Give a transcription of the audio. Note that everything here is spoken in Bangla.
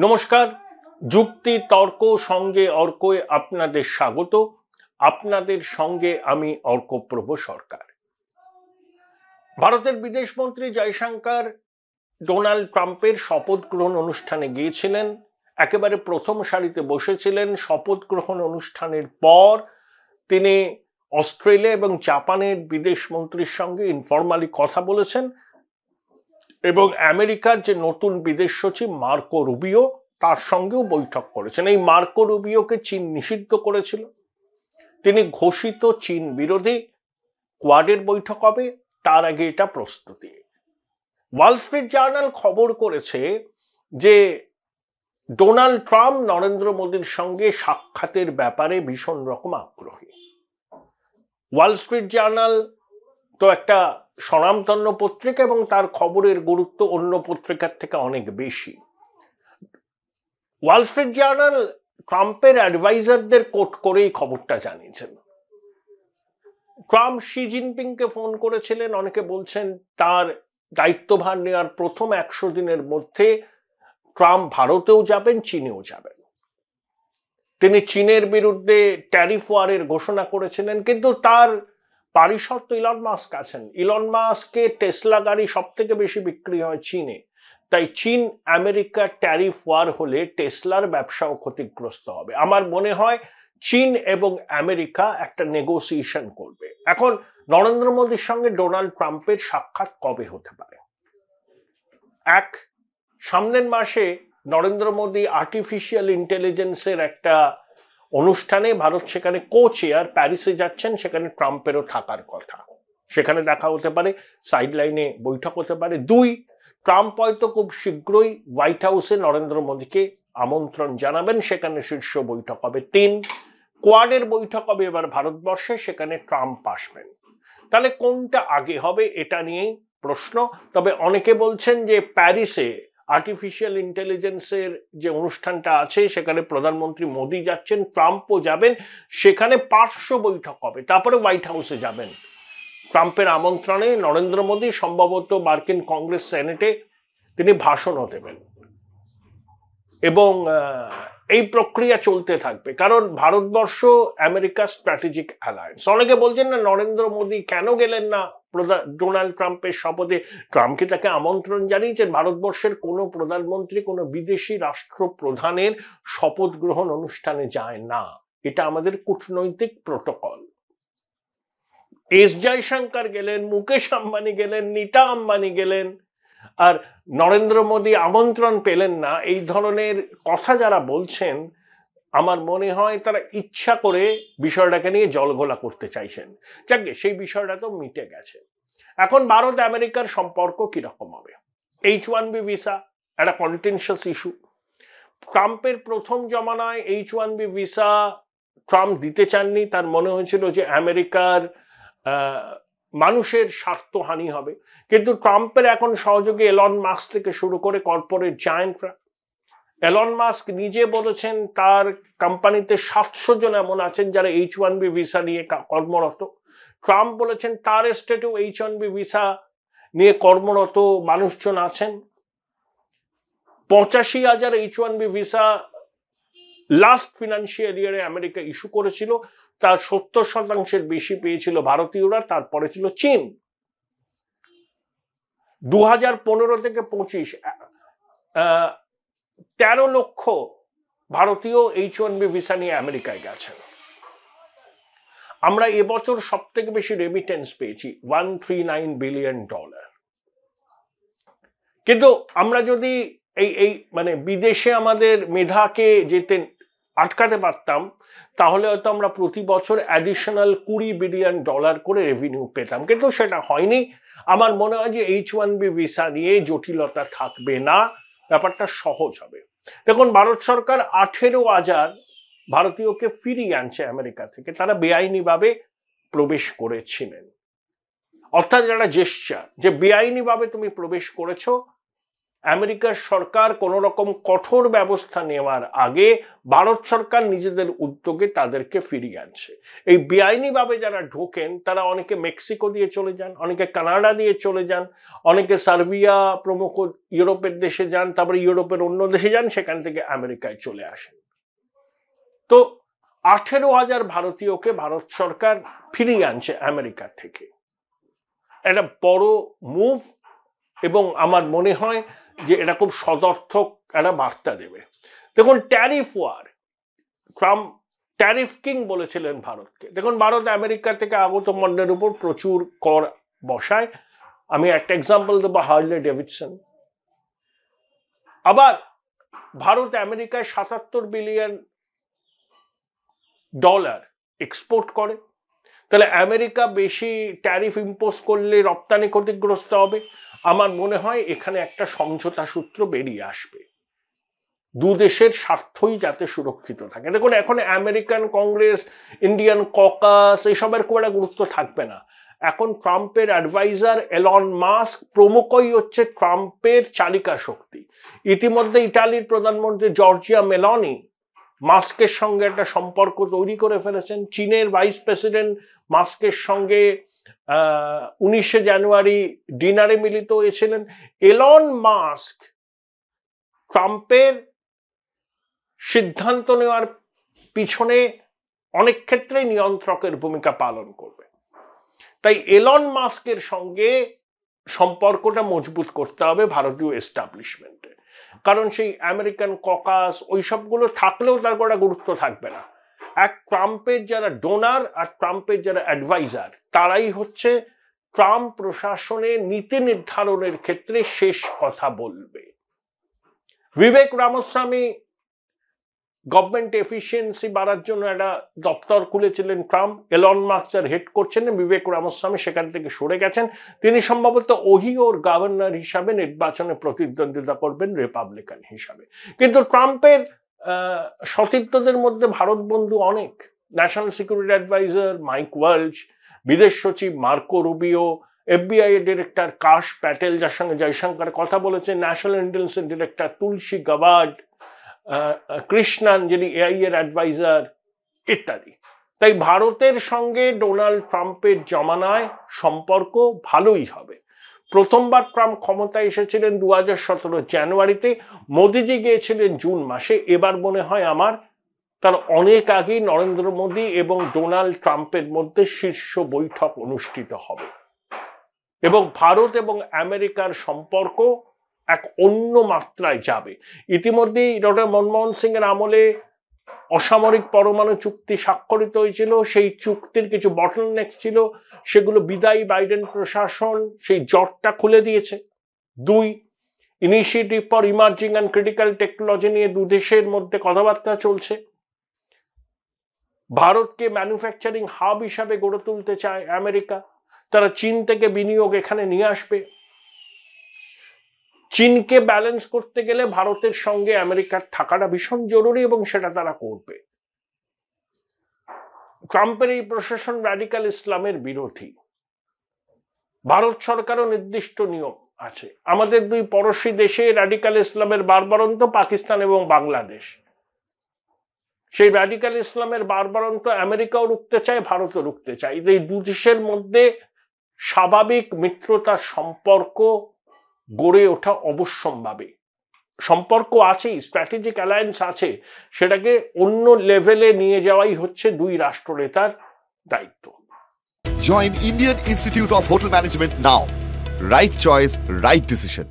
নমস্কার, যুক্তি তর্ক সঙ্গে অর্কয়ে আপনাদের স্বাগত। আপনাদের সঙ্গে আমি অর্কপ্রভ সরকার। ভারতের বিদেশমন্ত্রী জয়শঙ্কর ডোনাল্ড ট্রাম্পের শপথ গ্রহণ অনুষ্ঠানে গিয়েছিলেন, একেবারে প্রথম সারিতে বসেছিলেন। শপথ গ্রহণ অনুষ্ঠানের পর তিনি অস্ট্রেলিয়া এবং জাপানের বিদেশমন্ত্রীর সঙ্গে ইনফরমালি কথা বলেছেন এবং আমেরিকার যে নতুন বিদেশ সচিব মার্কো রুবিও তার সঙ্গেও বৈঠক করেছেন। এই মার্কো রুবিওকে চীন নিষিদ্ধ করেছিল, তিনি ঘোষিত চীন বিরোধী। কোয়াডের বৈঠক হবে, তার আগে এটা প্রস্তুতি। ওয়াল স্ট্রিট জার্নাল খবর করেছে যে ডোনাল্ড ট্রাম্প নরেন্দ্র মোদীর সঙ্গে সাক্ষাতের ব্যাপারে ভীষণ রকম আগ্রহী। ওয়াল স্ট্রিট জার্নাল তো একটা স্বনামধন্য পত্রিকা এবং তার খবরের গুরুত্ব অন্য পত্রিকার থেকে অনেক বেশি। ওয়াল স্ট্রিট জার্নাল ট্রাম্পের অ্যাডভাইজারদের কোট করে এই খবরটা জানিয়েছেন। ট্রাম্প শি জিনপিংকে ফোন করেছিলেন। অনেকে বলছেন তার দায়িত্বভার নেওয়ার প্রথম 100 দিনের মধ্যে ট্রাম্প ভারতেও যাবেন, চীনেও যাবেন। তিনি চীনের বিরুদ্ধে ট্যারিফ ওয়ারের ঘোষণা করেছিলেন, কিন্তু তার পারিষদ তো ইলন মাস্ক আছেন। ইলন মাস্কে টেসলা গাড়ি সব থেকে বেশি বিক্রি হয় চীনে, তাই চীন আমেরিকা ট্যারিফ ওয়ার হলে টেসলার ব্যবসাও ক্ষতিগ্রস্ত হবে। আমার মনে হয় চীন এবং আমেরিকা একটা নেগোসিয়েশন করবে। এখন নরেন্দ্র মোদীর সঙ্গে ডোনাল্ড ট্রাম্পের সাক্ষাৎ কবে হতে পারে? সামনের মাসে নরেন্দ্র মোদী আর্টিফিশিয়াল ইন্টেলিজেন্সের একটা অনুষ্ঠানে, ভারত সেখানে কো চেয়ার, প্যারিসে যাচ্ছেন, সেখানে ট্রাম্পেরও থাকার কথা। সেখানে দেখা হতে পারে, সাইড লাইনে বৈঠক হতে পারে। 2, ট্রাম্প হয়তো খুব শীঘ্রই হোয়াইট হাউসে নরেন্দ্র মোদীকে আমন্ত্রণ জানাবেন, সেখানে শীর্ষ বৈঠক হবে। 3, কোয়াডের বৈঠক হবে এবার ভারতবর্ষে, সেখানে ট্রাম্প আসবেন। তাহলে কোনটা আগে হবে এটা নিয়েই প্রশ্ন। তবে অনেকে বলছেন যে প্যারিসে আর্টিফিশিয়াল ইন্টেলিজেন্সের যে অনুষ্ঠানটা আছে সেখানে প্রধানমন্ত্রী মোদী যাচ্ছেন, ট্রাম্পও যাবেন, সেখানে পার্শ্ব বৈঠক হবে, তারপরে হোয়াইট হাউসে যাবেন। ট্রাম্পের আমন্ত্রণে নরেন্দ্র মোদী সম্ভবত মার্কিন কংগ্রেস সেনেটে তিনি ভাষণও দেবেন এবং এই প্রক্রিয়া চলতে থাকবে, কারণ ভারতবর্ষ আমেরিকা স্ট্র্যাটেজিক অ্যালায়েন্স। অনেকে বলছেন না নরেন্দ্র মোদী কেন গেলেন না ডোনাল্ড ট্রাম্পের শপথে? ট্রাম্পকে তাকে আমন্ত্রণ জানিয়েছেন। ভারতবর্ষের কোনো প্রধানমন্ত্রী কোনো বিদেশি রাষ্ট্রপ্রধানের শপথ গ্রহণ অনুষ্ঠানে যায় না, এটা আমাদের কূটনৈতিক প্রটোকল। এস জয়শঙ্কর গেলেন, মুকেশ আম্বানি গেলেন, নীতা আম্বানি গেলেন, আর নরেন্দ্র মোদী আমন্ত্রণ পেলেন না। এই ধরনের কথা যারা বলছেন, আমার মনে হয় তারা ইচ্ছা করে বিষয়টাকে নিয়ে জলঘোলা করতে চাইছেন। যাকে সেই বিষয়টা তো মিটে গেছে। এখন ভারত আমেরিকার সম্পর্ক কিরকম হবে? H1B ভিসা একটা কন্টেনশিয়াস ইস্যু। ট্রাম্পের প্রথম জমানায় H1B ভিসা ট্রাম্প দিতে চাননি, তার মনে হয়েছিল যে আমেরিকার মানুষের স্বার্থহানি হবে। কিন্তু ট্রাম্পের এখন সহযোগী এলন মাস্ক থেকে শুরু করে কর্পোরেট জায়ান্টরা, এলন মাস্ক নিজে বলেছেন তার কোম্পানিতে 700 জন এমন আছেন যারা H1B ভিসা নিয়ে কর্মরত। ট্রাম্প বলেছেন তার স্টেটেও H1B ভিসা নিয়ে কর্মরত মানুষজন আছেন। 85,000 H1B ভিসা লাস্ট ফিনান্সিয়াল ইয়ারে আমেরিকা ইস্যু করেছিল, তার 70% বেশি পেয়েছিল ভারতীয়রা, তারপরে ছিল চীন। 2015 থেকে 25 13 লক্ষ ভারতীয় H1B ভিসা নিয়ে আমেরিকায় গেছেন। আমরা এবছর সব থেকে বেশি রেমিটেন্স পেয়েছি, $139 বিলিয়ন। কিন্তু আমরা যদি এই মানে বিদেশে আমাদের মেধাকে যেতে আটকাতে পারতাম, তাহলে হয়তো আমরা প্রতি বছর অ্যাডিশনাল $20 বিলিয়ন করে রেভিনিউ পেতাম, কিন্তু সেটা হয়নি। আমার মনে হয় যে H1B ভিসা নিয়ে জটিলতা থাকবে না, ব্যাপারটা সহজ হবে। দেখুন, ভারত সরকার 18,000 ভারতীয়কে ফিরিয়ে আনছে আমেরিকা থেকে, তারা বেআইনিভাবে প্রবেশ করেছিলেন। অর্থাৎ একটা জেস্চার যে বেআইনিভাবে তুমি প্রবেশ করেছো, আমেরিকার সরকার কোন রকম কঠোর ব্যবস্থা নেওয়ার আগে ভারত সরকার নিজেদের উদ্যোগে তাদেরকে ফিরিয়ে আনছে। এই বেআইনিভাবে যারা ঢোকেন তারা অনেকে মেক্সিকো দিয়ে চলে যান, অনেকে কানাডা দিয়ে চলে যান, অনেকে সার্বিয়া প্রমুখ ইউরোপের দেশে যান, তারপরে ইউরোপের অন্য দেশে যান, সেখান থেকে আমেরিকায় চলে আসেন। তো 18,000 ভারতীয়কে ভারত সরকার ফিরিয়ে আনছে আমেরিকা থেকে। একটা বড় মুভ, এবং আমার মনে হয় যে এটা খুব সদর্থক একটা বার্তা দেবে। দেখুন, tariff war, Trump tariff king বলেছিলেন ভারতকে। দেখুন, ভারত আমেরিকা থেকে আগত পণ্যের উপর প্রচুর কর বসায়। আমি একটা এক্সাম্পল দেবো, হার্লে ডেভিডসন। আবার ভারত আমেরিকায় $77 বিলিয়ন এক্সপোর্ট করে। তাহলে আমেরিকা বেশি ট্যারিফ ইম্পোজ করলে রপ্তানি ক্ষতিগ্রস্ত হবে। আমার মনে হয় এখানে একটা সমঝোতা সূত্র বেরিয়ে আসবে, দু দেশের স্বার্থই যাতে সুরক্ষিত থাকে। দেখুন, এখন আমেরিকান কংগ্রেস, ইন্ডিয়ান ককাস এসবের খুব একটা গুরুত্ব থাকবে না। এখন ট্রাম্পের অ্যাডভাইজার এলন মাস্ক প্রমুখই হচ্ছে ট্রাম্পের চালিকা শক্তি। ইতিমধ্যে ইটালির প্রধানমন্ত্রী জর্জিয়া মেলোনি মাস্কের সঙ্গে একটা সম্পর্ক তৈরি করে ফেলেছেন। চীনের ভাইস প্রেসিডেন্ট মাস্কের সঙ্গে 19শে জানুয়ারি ডিনারে মিলিত হয়েছিলেন। এলন মাস্ক ট্রাম্পের সিদ্ধান্ত নেওয়ার পিছনে অনেক ক্ষেত্রে নিয়ন্ত্রকের ভূমিকা পালন করবে। তাই এলন মাস্কের সঙ্গে সম্পর্কটা মজবুত করতে হবে ভারতীয় এস্টাবলিশমেন্টে, কারণ সেই আমেরিকান ককাস ওই সবগুলো থাকলেও তার কোনো গুরুত্ব থাকবে না। এক ট্রাম্পের যারা ডোনার আর ট্রাম্পের যারা অ্যাডভাইজার, তারাই হচ্ছে ট্রাম্প প্রশাসনের নীতি নির্ধারণের ক্ষেত্রে শেষ কথা বলবে। বিবেক রামস্বামী গভর্নমেন্ট এফিসিয়েন্সি বাড়ার জন্য একটা দপ্তর খুলেছিলেন ট্রাম্প। এলন মাস্ক যার হেড করছেন, বিবেক রামস্বামী সেখান থেকে সরে গেছেন। তিনি সম্ভবত ওহিওর গভর্নর হিসাবে নির্বাচনে প্রতিদ্বন্দ্বিতা করবেন রিপাবলিকান হিসাবে। কিন্তু ট্রাম্পের সতীর্থদের মধ্যে ভারত বন্ধু অনেক। National security adviser Mike Waltz, বিদেশ সচিব মার্কো রুবিও, FBI এর ডিরেক্টর কাশ প্যাটেল, যার সঙ্গে জয়শঙ্কর কথা বলেছেন, national intelligence director Tulsi Gabbard, Krishnan যিনি AI এর অ্যাডভাইজার, ইত্যাদি। তাই ভারতের সঙ্গে ডোনাল্ড ট্রাম্পের জমানায় সম্পর্ক ভালোই হবে। প্রথমবার ট্রাম্প ক্ষমতায় এসেছিলেন 2017 জানুয়ারিতে, মোদিজি গিয়েছিলেন জুন মাসে। এবার মনে হয় আমার তার অনেক আগেই নরেন্দ্র মোদী এবং ডোনাল্ড ট্রাম্পের মধ্যে শীর্ষ বৈঠক অনুষ্ঠিত হবে, এবং ভারত এবং আমেরিকার সম্পর্ক এক অন্য মাত্রায় যাবে। ইতিমধ্যেই ডক্টর মনমোহন সিং এর আমলে অসামরিক পরমাণু চুক্তি স্বাক্ষরিত হয়েছিল। সেই চুক্তির কিছু বটলনেক ছিল, সেগুলো বিদায়ী বাইডেন প্রশাসন সেই জটটা খুলে দিয়েছে। 2, initiative for emerging and critical technology নিয়ে দু দেশের মধ্যে কথাবার্তা চলছে। ভারতকে ম্যানুফ্যাকচারিং হাব হিসাবে গড়ে তুলতে চায় আমেরিকা। তারা চীন থেকে বিনিয়োগ এখানে নিয়ে আসবে। চীনকে ব্যালেন্স করতে গেলে ভারতের সঙ্গে আমেরিকার থাকাটা ভীষণ জরুরি, এবং সেটা তারা করবে। ট্রাম্পের এই প্রশাসন রাডিক্যাল ইসলামের বিরোধী। ভারত সরকারও নির্দিষ্ট নিয়ম আছে। আমাদের দুই পড়শি দেশে রাডিক্যাল ইসলামের বারবারন্ত পাকিস্তান এবং বাংলাদেশ। সেই রাডিক্যাল ইসলামের বারবারন্ত আমেরিকাও রুখতে চায়, ভারতও রুখতে চায়। এই দু দেশের মধ্যে স্বাভাবিক মিত্রতার সম্পর্ক গড়ে ওঠা অবশ্যম্ভাবী। সম্পর্ক আছেই, স্ট্র্যাটেজিক অ্যালায়েন্স আছে, সেটাকে অন্য লেভেলে নিয়ে যাওয়াই হচ্ছে দুই রাষ্ট্রনেতার দায়িত্ব। Join Indian Institute of Hotel Management now. Right choice, right decision.